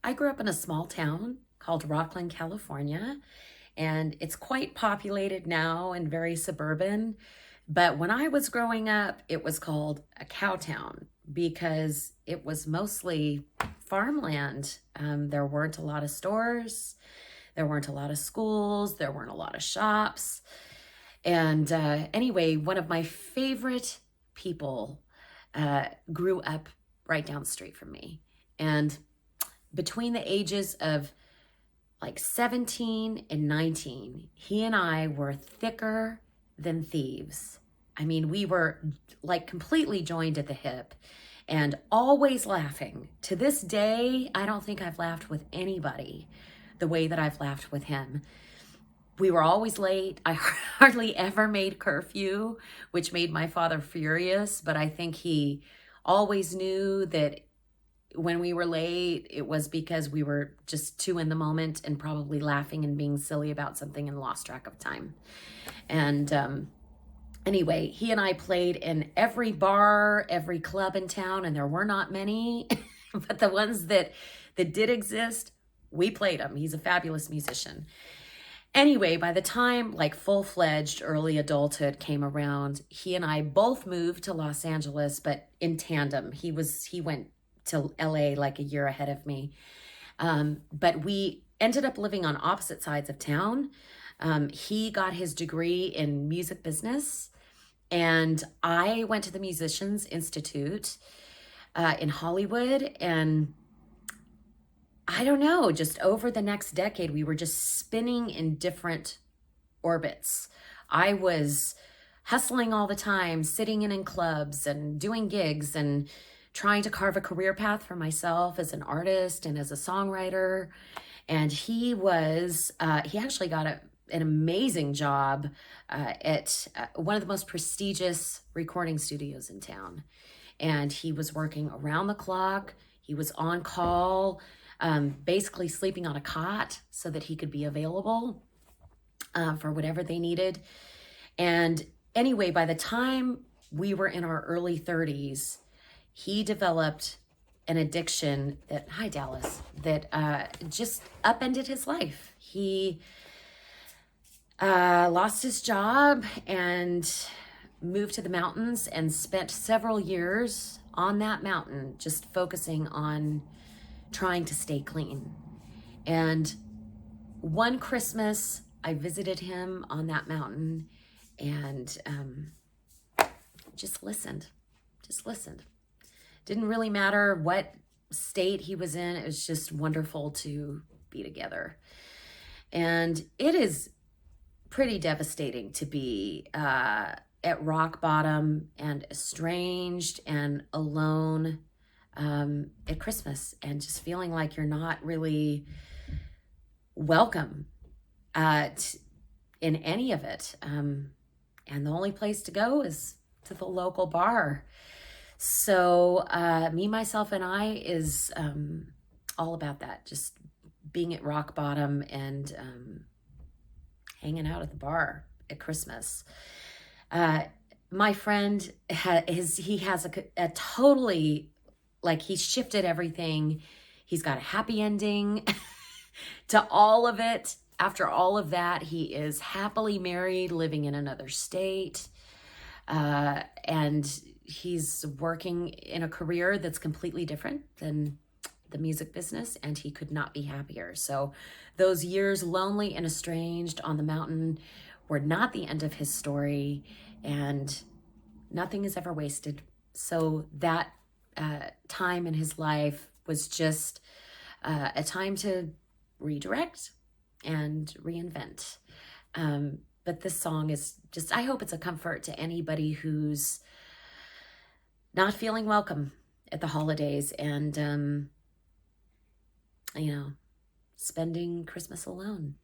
I grew up in a small town called Rockland, California, and it's quite populated now and very suburban. But when I was growing up, it was called a cow town because it was mostly farmland. There weren't a lot of stores, there weren't a lot of schools, there weren't a lot of shops. And anyway, one of my favorite people grew up right down the street from me. And between the ages of like 17 and 19, he and I were thicker than thieves. I mean, we were like completely joined at the hip and always laughing. To this day, I don't think I've laughed with anybody the way that I've laughed with him. We were always late. I hardly ever made curfew, which made my father furious, but I think he always knew that when we were late, it was because we were just too in the moment and probably laughing and being silly about something and lost track of time. And anyway, he and I played in every bar, every club in town, and there were not many, but the ones that did exist, we played them. He's a fabulous musician. Anyway, by the time like full-fledged early adulthood came around, he and I both moved to Los Angeles, but in tandem. He went to LA like a year ahead of me. But we ended up living on opposite sides of town. He got his degree in music business, and I went to the Musicians Institute in Hollywood. And I don't know, just over the next decade, we were just spinning in different orbits. I was hustling all the time, sitting in clubs and doing gigs and trying to carve a career path for myself as an artist and as a songwriter. And he actually got an amazing job at one of the most prestigious recording studios in town. And he was working around the clock. He was on call, basically sleeping on a cot so that he could be available for whatever they needed. And anyway, by the time we were in our early 30s, he developed an addiction hi Dallas, that just upended his life. He lost his job and moved to the mountains and spent several years on that mountain just focusing on trying to stay clean. And one Christmas, I visited him on that mountain and just listened. Didn't really matter what state he was in. It was just wonderful to be together. And it is pretty devastating to be at rock bottom and estranged and alone at Christmas and just feeling like you're not really welcome in any of it. And the only place to go is to the local bar. So Me, Myself, and I is all about that, just being at rock bottom and hanging out at the bar at Christmas. My friend has a totally, like, he's shifted everything. He's got a happy ending to all of it. After all of that, he is happily married, living in another state. And he's working in a career that's completely different than the music business, and he could not be happier. So those years lonely and estranged on the mountain were not the end of his story, and nothing is ever wasted. So that time in his life was just a time to redirect and reinvent. But this song is just, I hope it's a comfort to anybody who's not feeling welcome at the holidays and, spending Christmas alone.